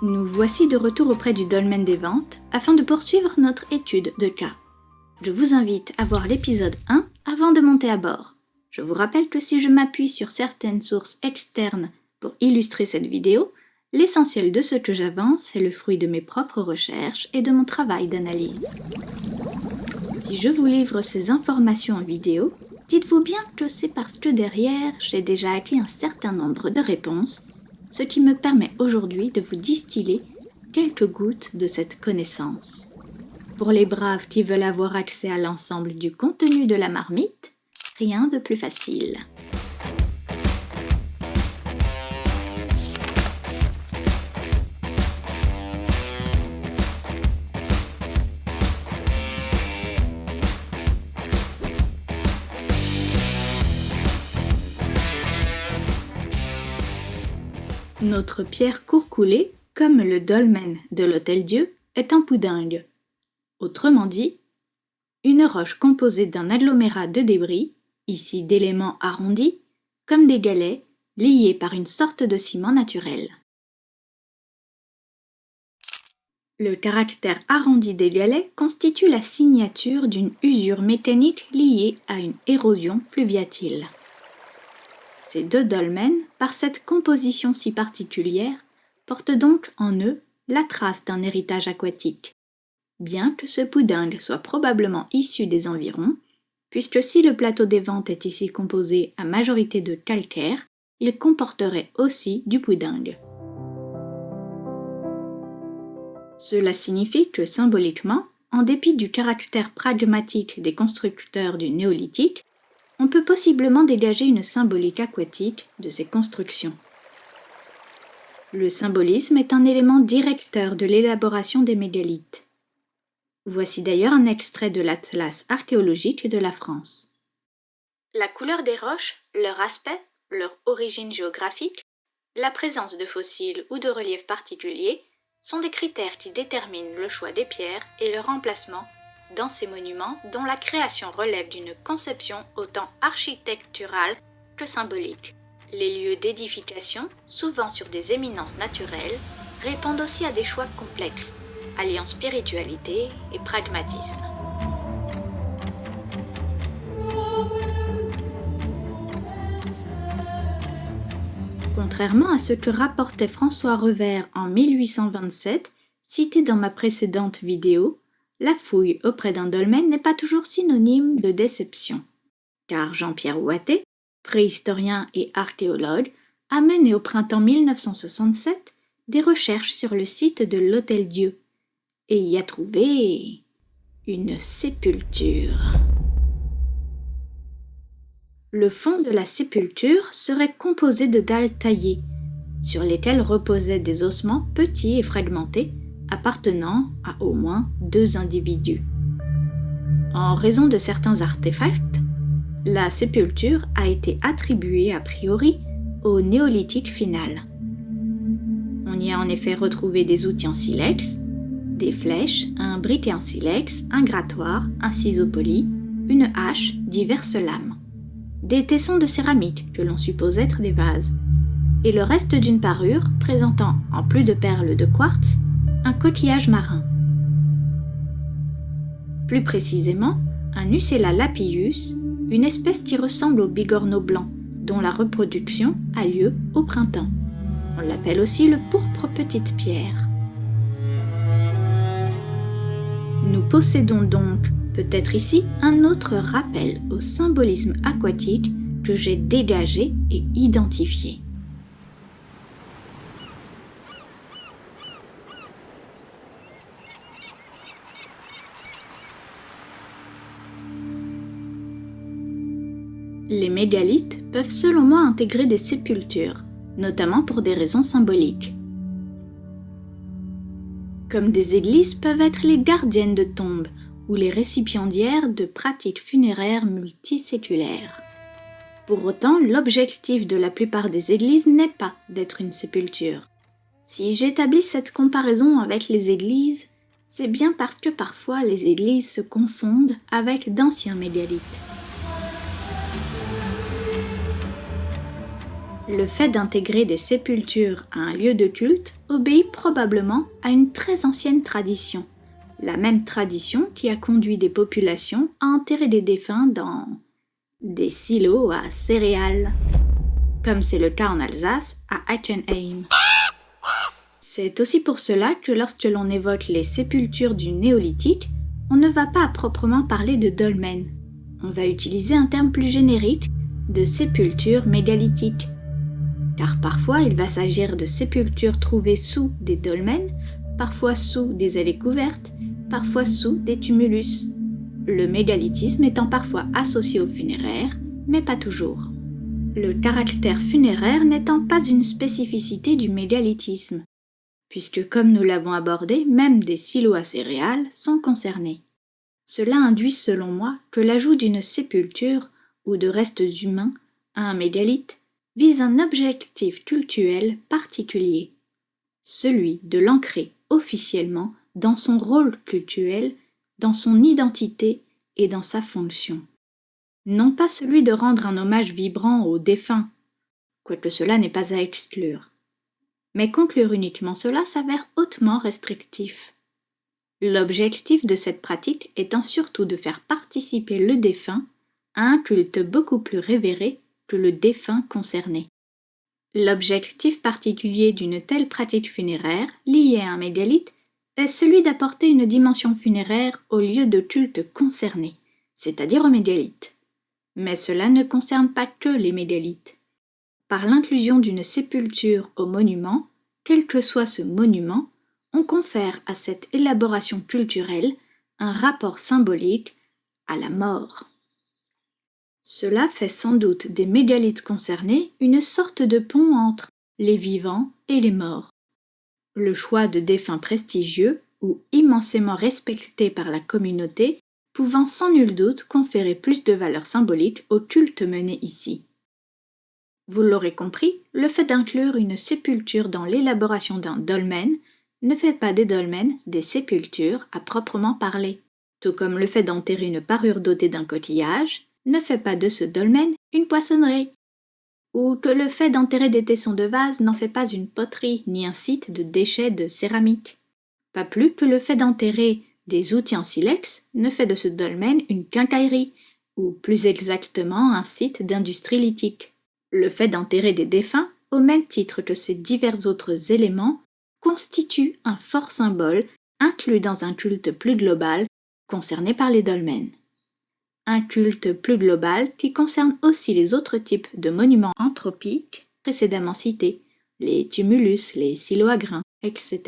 Nous voici de retour auprès du dolmen des ventes afin de poursuivre notre étude de cas. Je vous invite à voir l'épisode 1 avant de monter à bord. Je vous rappelle que si je m'appuie sur certaines sources externes pour illustrer cette vidéo, l'essentiel de ce que j'avance est le fruit de mes propres recherches et de mon travail d'analyse. Si je vous livre ces informations en vidéo, dites-vous bien que c'est parce que derrière, j'ai déjà acquis un certain nombre de réponses, ce qui me permet aujourd'hui de vous distiller quelques gouttes de cette connaissance. Pour les braves qui veulent avoir accès à l'ensemble du contenu de la marmite, rien de plus facile. Notre pierre courcoulée, comme le dolmen de l'Hôtel-Dieu, est un poudingue. Autrement dit, une roche composée d'un agglomérat de débris, ici d'éléments arrondis, comme des galets, liés par une sorte de ciment naturel. Le caractère arrondi des galets constitue la signature d'une usure mécanique liée à une érosion fluviatile. Ces deux dolmens, par cette composition si particulière, portent donc en eux la trace d'un héritage aquatique, bien que ce poudingue soit probablement issu des environs, puisque si le plateau des Ventes est ici composé à majorité de calcaire, il comporterait aussi du poudingue. Cela signifie que symboliquement, en dépit du caractère pragmatique des constructeurs du néolithique, on peut possiblement dégager une symbolique aquatique de ces constructions. Le symbolisme est un élément directeur de l'élaboration des mégalithes. Voici d'ailleurs un extrait de l'Atlas archéologique de la France. La couleur des roches, leur aspect, leur origine géographique, la présence de fossiles ou de reliefs particuliers sont des critères qui déterminent le choix des pierres et leur emplacement dans ces monuments dont la création relève d'une conception autant architecturale que symbolique. Les lieux d'édification, souvent sur des éminences naturelles, répondent aussi à des choix complexes, alliant spiritualité et pragmatisme. Contrairement à ce que rapportait François Revers en 1827, cité dans ma précédente vidéo, la fouille auprès d'un dolmen n'est pas toujours synonyme de déception, car Jean-Pierre Ouatet, préhistorien et archéologue, a mené au printemps 1967 des recherches sur le site de l'Hôtel-Dieu et y a trouvé une sépulture. Le fond de la sépulture serait composé de dalles taillées, sur lesquelles reposaient des ossements petits et fragmentés, appartenant à au moins 2 individus. En raison de certains artefacts, la sépulture a été attribuée a priori au néolithique final. On y a en effet retrouvé des outils en silex, des flèches, un briquet en silex, un grattoir, un ciseau poli, une hache, diverses lames, des tessons de céramique que l'on suppose être des vases, et le reste d'une parure présentant, en plus de perles de quartz, un coquillage marin. Plus précisément, un Nucella lapillus, une espèce qui ressemble au bigorneau blanc, dont la reproduction a lieu au printemps. On l'appelle aussi le pourpre petite pierre. Nous possédons donc, peut-être ici, un autre rappel au symbolisme aquatique que j'ai dégagé et identifié. Les mégalithes peuvent selon moi intégrer des sépultures, notamment pour des raisons symboliques. Comme des églises peuvent être les gardiennes de tombes ou les récipiendaires de pratiques funéraires multiséculaires. Pour autant, l'objectif de la plupart des églises n'est pas d'être une sépulture. Si j'établis cette comparaison avec les églises, c'est bien parce que parfois les églises se confondent avec d'anciens mégalithes. Le fait d'intégrer des sépultures à un lieu de culte obéit probablement à une très ancienne tradition, la même tradition qui a conduit des populations à enterrer des défunts dans des silos à céréales, comme c'est le cas en Alsace à Eichenheim. C'est aussi pour cela que lorsque l'on évoque les sépultures du néolithique, on ne va pas à proprement parler de dolmen. On va utiliser un terme plus générique de sépulture mégalithique. Car parfois il va s'agir de sépultures trouvées sous des dolmens, parfois sous des allées couvertes, parfois sous des tumulus. Le mégalithisme étant parfois associé au funéraire, mais pas toujours. Le caractère funéraire n'étant pas une spécificité du mégalithisme, puisque comme nous l'avons abordé, même des silos à céréales sont concernés. Cela induit selon moi que l'ajout d'une sépulture ou de restes humains à un mégalithe vise un objectif cultuel particulier, celui de l'ancrer officiellement dans son rôle cultuel, dans son identité et dans sa fonction. Non pas celui de rendre un hommage vibrant aux défunts, quoique cela n'est pas à exclure. Mais conclure uniquement cela s'avère hautement restrictif. L'objectif de cette pratique étant surtout de faire participer le défunt à un culte beaucoup plus révéré que le défunt concerné. L'objectif particulier d'une telle pratique funéraire, liée à un mégalithe, est celui d'apporter une dimension funéraire au lieu de culte concerné, c'est-à-dire au mégalithe. Mais cela ne concerne pas que les mégalithes. Par l'inclusion d'une sépulture au monument, quel que soit ce monument, on confère à cette élaboration culturelle un rapport symbolique à la mort. Cela fait sans doute des mégalithes concernés une sorte de pont entre les vivants et les morts. Le choix de défunts prestigieux ou immensément respectés par la communauté pouvant sans nul doute conférer plus de valeur symbolique au culte mené ici. Vous l'aurez compris, le fait d'inclure une sépulture dans l'élaboration d'un dolmen ne fait pas des dolmens des sépultures à proprement parler, tout comme le fait d'enterrer une parure dotée d'un coquillage ne fait pas de ce dolmen une poissonnerie, ou que le fait d'enterrer des tessons de vase n'en fait pas une poterie ni un site de déchets de céramique. Pas plus que le fait d'enterrer des outils en silex ne fait de ce dolmen une quincaillerie, ou plus exactement un site d'industrie lithique. Le fait d'enterrer des défunts, au même titre que ces divers autres éléments, constitue un fort symbole inclus dans un culte plus global concerné par les dolmens. Un culte plus global qui concerne aussi les autres types de monuments anthropiques précédemment cités, les tumulus, les silos à grains, etc.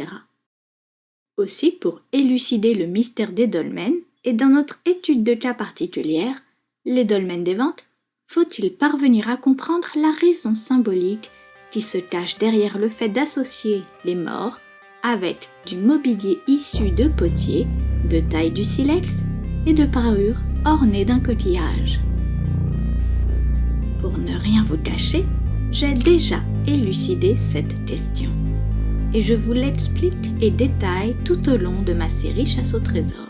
Aussi, pour élucider le mystère des dolmens, et dans notre étude de cas particulière, les dolmens des ventes, faut-il parvenir à comprendre la raison symbolique qui se cache derrière le fait d'associer les morts avec du mobilier issu de potiers, de taille du silex et de parures ornées d'un coquillage. Pour ne rien vous cacher, j'ai déjà élucidé cette question. Et je vous l'explique et détaille tout au long de ma série Chasse au trésor.